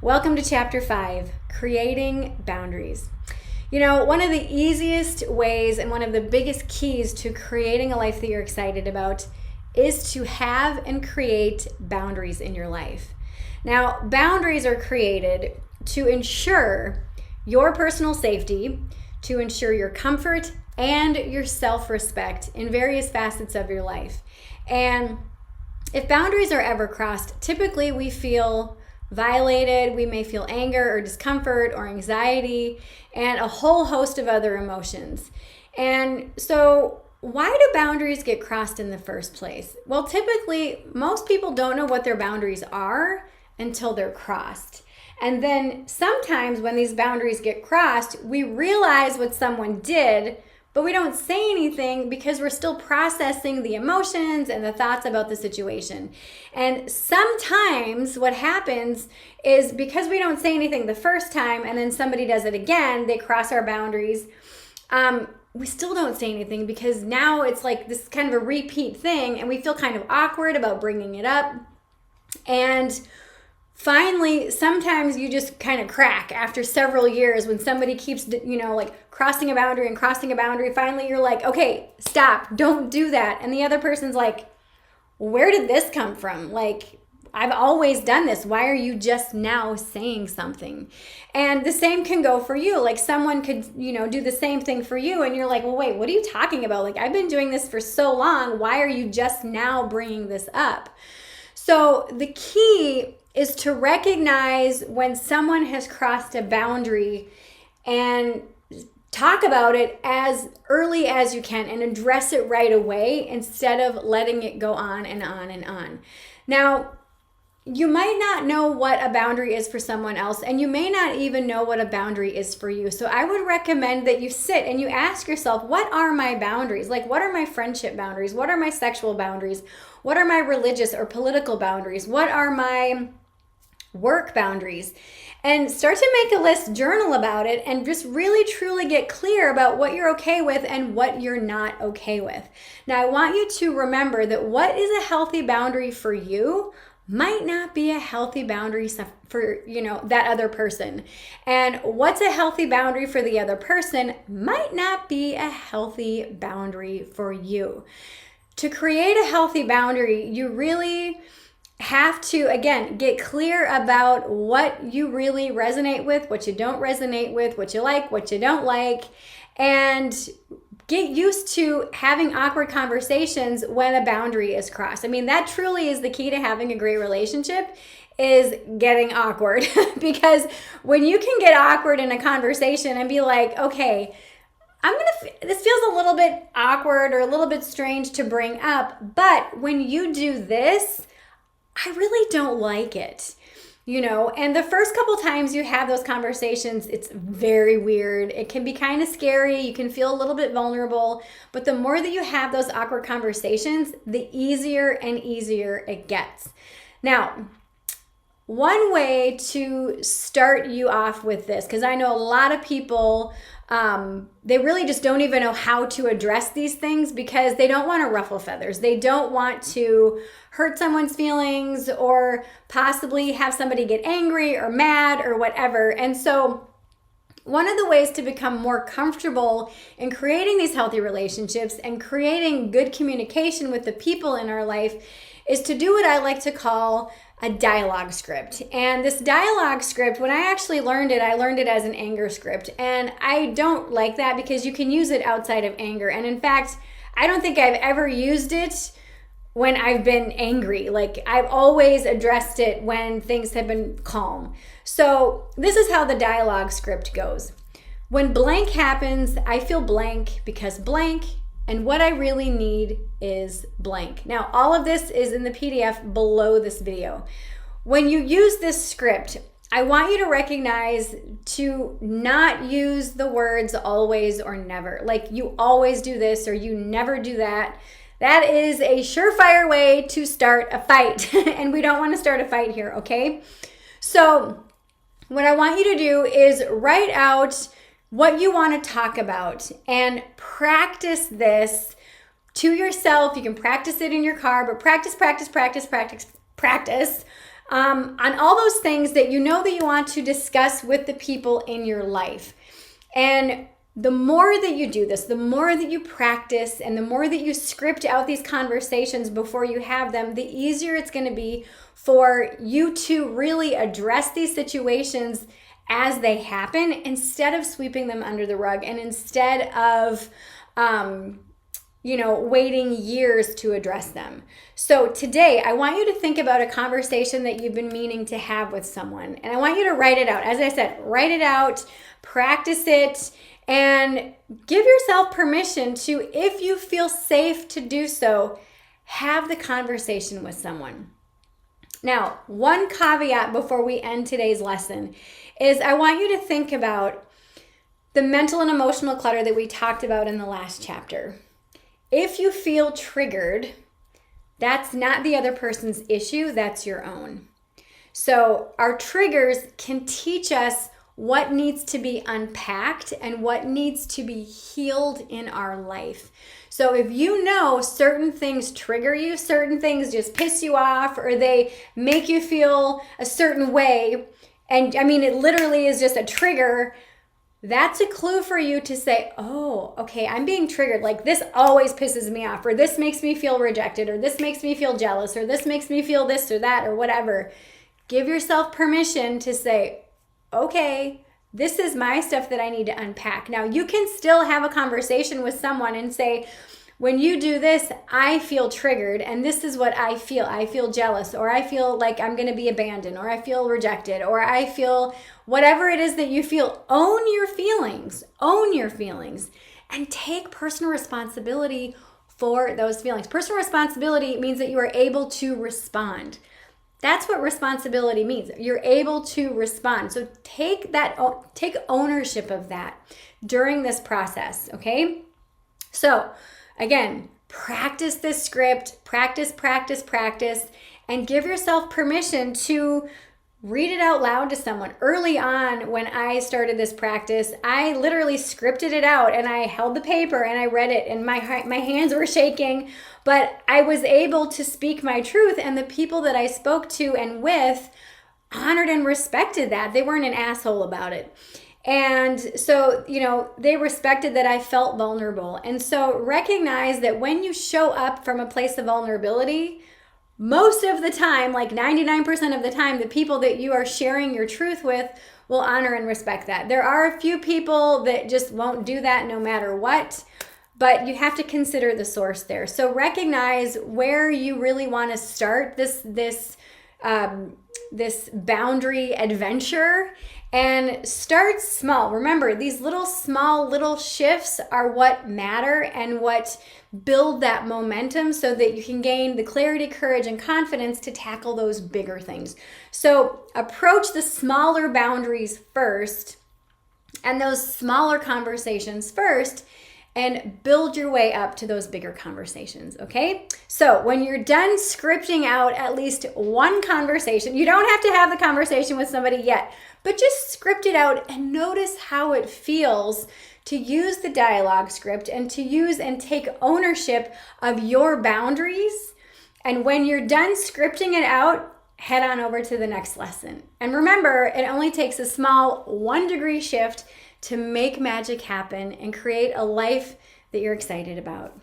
Welcome to Chapter 5, Creating Boundaries. You know, one of the easiest ways and one of the biggest keys to creating a life that you're excited about is to have and create boundaries in your life. Now, boundaries are created to ensure your personal safety, to ensure your comfort and your self-respect in various facets of your life. And if boundaries are ever crossed, typically we feel violated, we may feel anger or discomfort or anxiety and a whole host of other emotions. And so why do boundaries get crossed in the first place? Well, typically most people don't know what their boundaries are until they're crossed. And then sometimes when these boundaries get crossed, we realize what someone did, but we don't say anything because we're still processing the emotions and the thoughts about the situation. And sometimes what happens is because we don't say anything the first time and then somebody does it again, they cross our boundaries, we still don't say anything because now it's like this kind of a repeat thing and we feel kind of awkward about bringing it up. And finally, sometimes you just kind of crack after several years when somebody keeps, like crossing a boundary and crossing a boundary. Finally, you're like, okay, stop, don't do that. And the other person's like, where did this come from? Like, I've always done this. Why are you just now saying something? And the same can go for you. Like someone could, do the same thing for you. And you're like, well, wait, what are you talking about? Like, I've been doing this for so long. Why are you just now bringing this up? So the key is to recognize when someone has crossed a boundary and talk about it as early as you can and address it right away instead of letting it go on and on and on. Now, you might not know what a boundary is for someone else, and you may not even know what a boundary is for you. So I would recommend that you sit and you ask yourself, what are my boundaries? Like, what are my friendship boundaries? What are my sexual boundaries? What are my religious or political boundaries? What are my work boundaries? And start to make a list, journal about it, and just really truly get clear about what you're okay with and what you're not okay with. Now, I want you to remember that what is a healthy boundary for you might not be a healthy boundary for, that other person. And what's a healthy boundary for the other person might not be a healthy boundary for you. To create a healthy boundary, you really have to, again, get clear about what you really resonate with, what you don't resonate with, what you like, what you don't like, and get used to having awkward conversations when a boundary is crossed. I mean, that truly is the key to having a great relationship, is getting awkward. Because when you can get awkward in a conversation and be like, okay, this feels a little bit awkward or a little bit strange to bring up, but when you do this, I really don't like it, and the first couple times you have those conversations, it's very weird. It can be kind of scary. You can feel a little bit vulnerable, but the more that you have those awkward conversations, the easier and easier it gets. Now, one way to start you off with this, because I know a lot of people, they really just don't even know how to address these things because they don't want to ruffle feathers. They don't want to hurt someone's feelings or possibly have somebody get angry or mad or whatever. And so one of the ways to become more comfortable in creating these healthy relationships and creating good communication with the people in our life is to do what I like to call a dialogue script. And this dialogue script, when I actually learned it, I learned it as an anger script. And I don't like that because you can use it outside of anger. And in fact, I don't think I've ever used it when I've been angry. Like, I've always addressed it when things have been calm. So this is how the dialogue script goes. When blank happens, I feel blank because blank, and what I really need is blank. Now, all of this is in the PDF below this video. When you use this script, I want you to recognize to not use the words always or never. Like, you always do this or you never do that. That is a surefire way to start a fight. And we don't want to start a fight here, okay? So what I want you to do is write out what you want to talk about and practice this to yourself. You can practice it in your car, but practice on all those things that you know that you want to discuss with the people in your life. And the more that you do this, the more that you practice, and the more that you script out these conversations before you have them, the easier it's going to be for you to really address these situations as they happen, instead of sweeping them under the rug, and instead of waiting years to address them. So today, I want you to think about a conversation that you've been meaning to have with someone. And I want you to write it out. As I said, write it out, practice it, and give yourself permission to, if you feel safe to do so, have the conversation with someone. Now, one caveat before we end today's lesson is I want you to think about the mental and emotional clutter that we talked about in the last chapter. If you feel triggered, that's not the other person's issue, that's your own. So our triggers can teach us what needs to be unpacked and what needs to be healed in our life. So if you know certain things trigger you, certain things just piss you off, or they make you feel a certain way, and I mean, it literally is just a trigger, that's a clue for you to say, oh, okay, I'm being triggered. Like, this always pisses me off, or this makes me feel rejected, or this makes me feel jealous, or this makes me feel this or that, or whatever. Give yourself permission to say, okay, this is my stuff that I need to unpack. Now, you can still have a conversation with someone and say, when you do this, I feel triggered, and this is what I feel. I feel jealous, or I feel like I'm going to be abandoned, or I feel rejected, or I feel whatever it is that you feel. Own your feelings, and take personal responsibility for those feelings. Personal responsibility means that you are able to respond. That's what responsibility means. You're able to respond. So take ownership of that during this process, okay? So again, practice this script, practice, and give yourself permission to read it out loud to someone. Early on, when I started this practice, I literally scripted it out, and I held the paper and I read it, and my hands were shaking, but I was able to speak my truth, and the people that I spoke to and with honored and respected that. They weren't an asshole about it. And so, they respected that I felt vulnerable. And so recognize that when you show up from a place of vulnerability, most of the time, like 99% of the time, the people that you are sharing your truth with will honor and respect that. There are a few people that just won't do that no matter what, but you have to consider the source there. So recognize where you really want to start this boundary adventure, and start small. Remember, these little shifts are what matter and what build that momentum, so that you can gain the clarity, courage, and confidence to tackle those bigger things. So approach the smaller boundaries first, and those smaller conversations first, and build your way up to those bigger conversations, okay? So when you're done scripting out at least one conversation, you don't have to have the conversation with somebody yet, but just script it out and notice how it feels to use the dialogue script and to use and take ownership of your boundaries. And when you're done scripting it out, head on over to the next lesson. And remember, it only takes a small 1-degree shift to make magic happen and create a life that you're excited about.